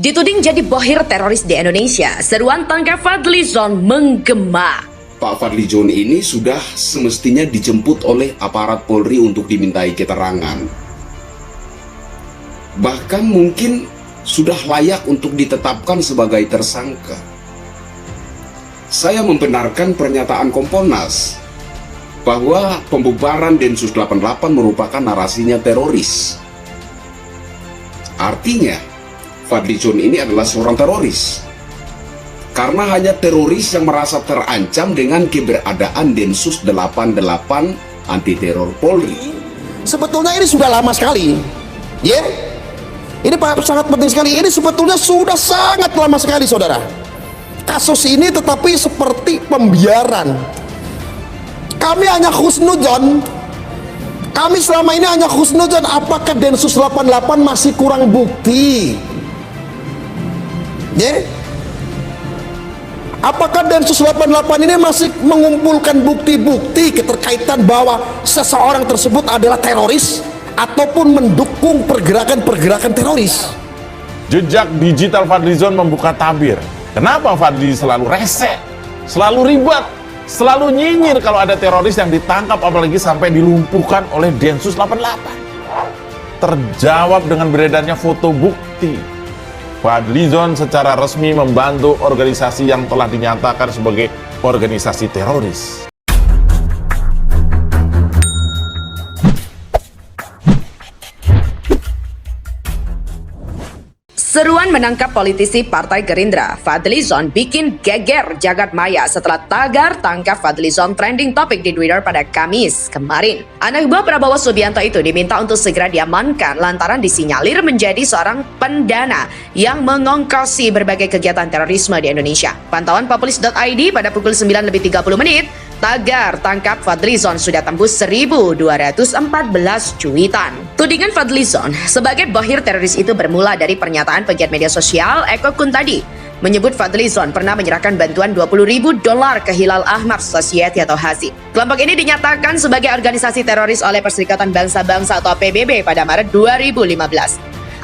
Dituding jadi bohir teroris di Indonesia, seruan tangkap Fadlizon menggema. Pak Fadlizon ini sudah semestinya dijemput oleh aparat Polri untuk dimintai keterangan. Bahkan mungkin sudah layak untuk ditetapkan sebagai tersangka. Saya membenarkan pernyataan Kompolnas bahwa pembubaran Densus 88 merupakan narasinya teroris. Artinya, Fadlizon ini adalah seorang teroris. Karena hanya teroris yang merasa terancam dengan keberadaan Densus 88 anti teror Polri. Sebetulnya ini sudah lama sekali. Ya. Ini Pak sangat penting sekali. Ini sebetulnya sudah sangat lama sekali, Saudara. Kasus ini tetapi seperti pembiaran. Kami hanya husnuzon. Kami selama ini hanya husnuzon apakah Densus 88 masih kurang bukti. Ya. Apakah Densus 88 ini masih mengumpulkan bukti-bukti keterkaitan bahwa seseorang tersebut adalah teroris ataupun mendukung pergerakan-pergerakan teroris? Jejak digital Fadlizon membuka tabir. Kenapa Fadli selalu rese, selalu ribet, selalu nyinyir kalau ada teroris yang ditangkap, apalagi sampai dilumpuhkan oleh Densus 88? Terjawab dengan beredarnya foto bukti. Fadlizon secara resmi membantu organisasi yang telah dinyatakan sebagai organisasi teroris. Seruan menangkap politisi Partai Gerindra, Fadlizon bikin geger jagat maya setelah tagar tangkap Fadlizon trending topik di Twitter pada Kamis kemarin. Anak buah Prabowo Subianto itu diminta untuk segera diamankan lantaran disinyalir menjadi seorang pendana yang mengongkosi berbagai kegiatan terorisme di Indonesia. Pantauan populis.id pada pukul 9:30 tagar tangkap Fadlizon sudah tembus 1.214 cuitan. Tudingan Fadlizon sebagai bohir teroris itu bermula dari pernyataan pegiat media sosial Eko Kuntadi menyebut Fadlizon pernah menyerahkan bantuan $20.000 ke Hilal Ahmar Society atau HASI. Kelompok ini dinyatakan sebagai organisasi teroris oleh Perserikatan Bangsa-Bangsa atau PBB pada Maret 2015.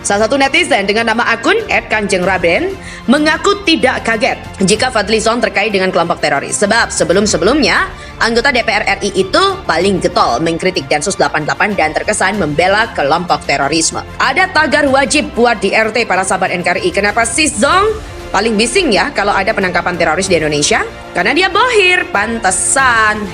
Salah satu netizen dengan nama akun @kanjengraben mengaku tidak kaget jika Fadlizon terkait dengan kelompok teroris. Sebab sebelum-sebelumnya, anggota DPR RI itu paling getol mengkritik Densus 88 dan terkesan membela kelompok terorisme. Ada tagar wajib buat di RT para sahabat NKRI. Kenapa sis Zong? Paling bising ya kalau ada penangkapan teroris di Indonesia? Karena dia bohir, pantesan.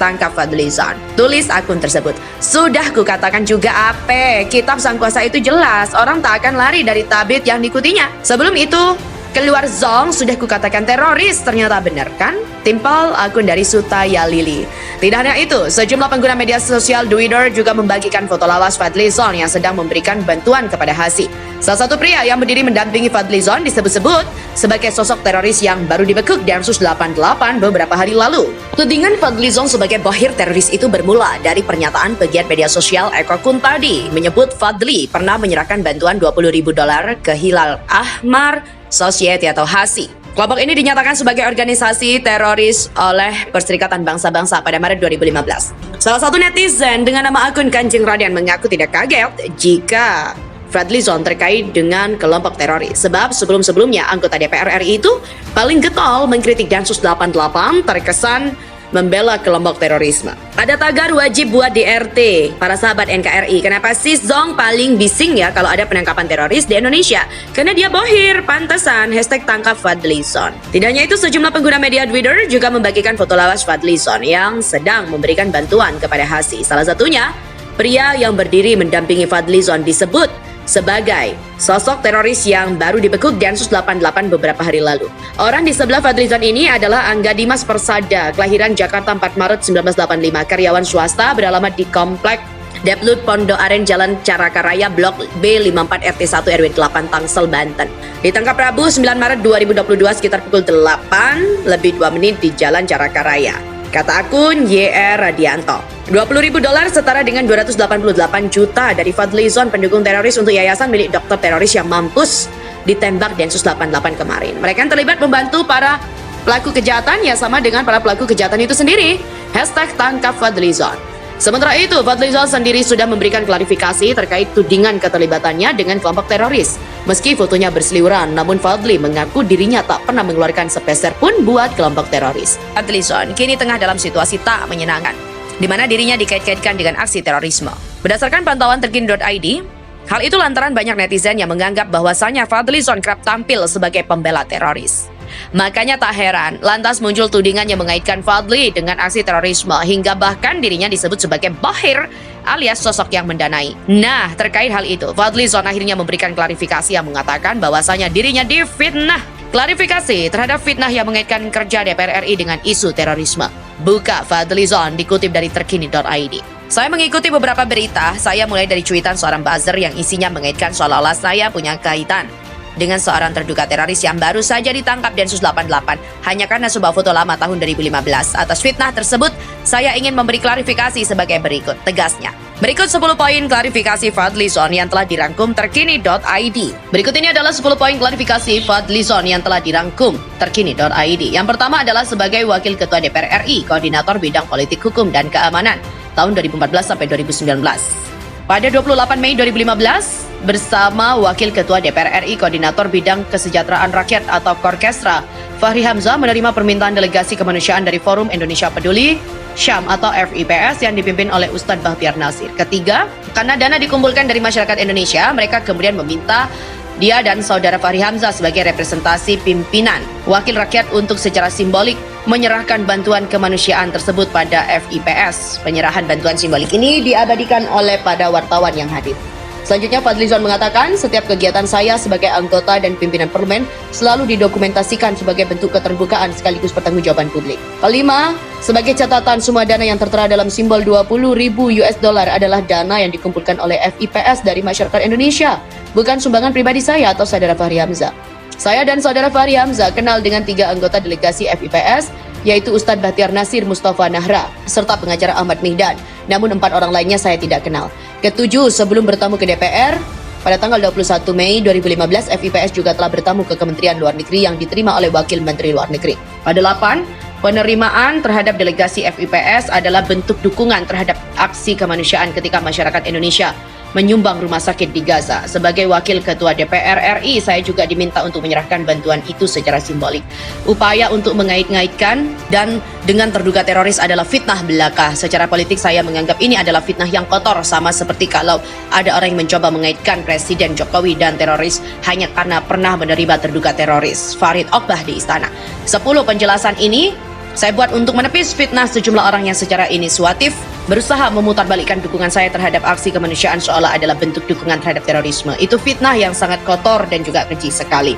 #tangkap Fadlizon. Tulis akun tersebut. Sudah kukatakan juga apa? Kitab Sang Kuasa itu jelas. Orang tak akan lari dari tabit yang diikutinya. Sebelum itu, keluar Zong sudah kukatakan teroris. Ternyata benar kan? Timpal akun dari Sutaya Lili. Tidak hanya itu, sejumlah pengguna media sosial Twitter juga membagikan foto lawas Fadlizon yang sedang memberikan bantuan kepada HASI. Salah satu pria yang berdiri mendampingi Fadlizon disebut-sebut sebagai sosok teroris yang baru dibekuk Densus 88 beberapa hari lalu. Tudingan Fadlizon sebagai bohir teroris itu bermula dari pernyataan pegiat media sosial Eko Kuntadi menyebut Fadli pernah menyerahkan bantuan $20.000 ke Hilal Ahmar Society atau HASI. Kelompok ini dinyatakan sebagai organisasi teroris oleh Perserikatan Bangsa-Bangsa pada Maret 2015. Salah satu netizen dengan nama akun Kanjeng Raden mengaku tidak kaget jika Fadlizon terkait dengan kelompok teroris. Sebab sebelum-sebelumnya anggota DPR RI itu paling getol mengkritik Densus 88 terkesan membela kelompok terorisme. Ada tagar wajib buat di RT para sahabat NKRI. Kenapa sis Zong paling bising ya kalau ada penangkapan teroris di Indonesia? Karena dia bohir, pantesan. #tangkap Fadlizon. Tidak hanya itu, sejumlah pengguna media Twitter juga membagikan foto lawas Fadlizon yang sedang memberikan bantuan kepada HASI. Salah satunya, pria yang berdiri mendampingi Fadlizon disebut sebagai sosok teroris yang baru dibekuk Densus 88 beberapa hari lalu. Orang di sebelah Fadlizon ini adalah Angga Dimas Persada, kelahiran Jakarta 4 Maret 1985, karyawan swasta beralamat di Komplek Deplut Pondok Aren Jalan Caraka Raya Blok B54 RT 1 RW 8 Tangsel, Banten. Ditangkap Rabu 9 Maret 2022 sekitar pukul 8:02 di Jalan Caraka Raya. Kata akun YR Radianto. $20.000 setara dengan 288 juta dari Fadlizon, pendukung teroris untuk yayasan milik dokter teroris yang mampus ditembak Densus 88 kemarin. Mereka yang terlibat membantu para pelaku kejahatan ya sama dengan para pelaku kejahatan itu sendiri. #tangkap Fadlizon. Sementara itu, Fadlizon sendiri sudah memberikan klarifikasi terkait tudingan keterlibatannya dengan kelompok teroris. Meski fotonya berseliweran, namun Fadli mengaku dirinya tak pernah mengeluarkan sepeser pun buat kelompok teroris. Fadlizon kini tengah dalam situasi tak menyenangkan, di mana dirinya dikait-kaitkan dengan aksi terorisme. Berdasarkan pantauan terkini.id, hal itu lantaran banyak netizen yang menganggap bahwasanya Fadlizon kerap tampil sebagai pembela teroris. Makanya tak heran, lantas muncul tudingan yang mengaitkan Fadli dengan aksi terorisme hingga bahkan dirinya disebut sebagai bahir alias sosok yang mendanai. Nah, terkait hal itu, Fadlizon akhirnya memberikan klarifikasi yang mengatakan bahwasanya dirinya difitnah. Klarifikasi terhadap fitnah yang mengaitkan kerja DPR RI dengan isu terorisme. Buka Fadlizon dikutip dari terkini.id. Saya mengikuti beberapa berita, saya mulai dari cuitan seorang buzzer yang isinya mengaitkan seolah-olah saya punya kaitan dengan seorang terduga teroris yang baru saja ditangkap Densus 88 hanya karena sebuah foto lama tahun 2015. Atas fitnah tersebut, saya ingin memberi klarifikasi sebagai berikut, tegasnya. Berikut 10 poin klarifikasi Fadlizon yang telah dirangkum terkini.id. Berikut ini adalah 10 poin klarifikasi Fadlizon yang telah dirangkum terkini.id. Yang pertama adalah sebagai Wakil Ketua DPR RI, Koordinator Bidang Politik Hukum dan Keamanan tahun 2014 sampai 2019. Pada 28 Mei 2015, bersama Wakil Ketua DPR RI Koordinator Bidang Kesejahteraan Rakyat atau Korkestra, Fahri Hamzah menerima permintaan delegasi kemanusiaan dari Forum Indonesia Peduli, Syam atau FIPS yang dipimpin oleh Ustadz Bahtiar Nasir. Ketiga, karena dana dikumpulkan dari masyarakat Indonesia, mereka kemudian meminta dia dan saudara Fahri Hamzah sebagai representasi pimpinan wakil rakyat untuk secara simbolik menyerahkan bantuan kemanusiaan tersebut pada FIPS. Penyerahan bantuan simbolik ini diabadikan oleh pada wartawan yang hadir. Selanjutnya, Fadlizon mengatakan setiap kegiatan saya sebagai anggota dan pimpinan parlemen selalu didokumentasikan sebagai bentuk keterbukaan sekaligus pertanggungjawaban publik. Kelima, sebagai catatan, semua dana yang tertera dalam simbol 20.000 US dollar adalah dana yang dikumpulkan oleh FIPS dari masyarakat Indonesia, bukan sumbangan pribadi saya atau saudara Fahri Hamzah. Saya dan saudara Fahri Hamzah kenal dengan 3 anggota delegasi FIPS, yaitu Ustadz Bahtiar Nasir Mustafa Nahra, serta pengacara Ahmad Mihdan. Namun 4 orang lainnya saya tidak kenal. Ketujuh, sebelum bertamu ke DPR, pada tanggal 21 Mei 2015, FIPS juga telah bertamu ke Kementerian Luar Negeri yang diterima oleh Wakil Menteri Luar Negeri. Pada 8, penerimaan terhadap delegasi FIPS adalah bentuk dukungan terhadap aksi kemanusiaan ketika masyarakat Indonesia menyumbang rumah sakit di Gaza. Sebagai Wakil Ketua DPR RI, saya juga diminta untuk menyerahkan bantuan itu secara simbolik. Upaya untuk mengait-ngaitkan dan dengan terduga teroris adalah fitnah belaka. Secara politik saya menganggap ini adalah fitnah yang kotor, sama seperti kalau ada orang yang mencoba mengaitkan Presiden Jokowi dan teroris hanya karena pernah menerima terduga teroris. Farid Okbah di Istana. 10 penjelasan ini saya buat untuk menepis fitnah sejumlah orang yang secara inisiatif berusaha memutarbalikkan dukungan saya terhadap aksi kemanusiaan seolah adalah bentuk dukungan terhadap terorisme. Itu fitnah yang sangat kotor dan juga keji sekali.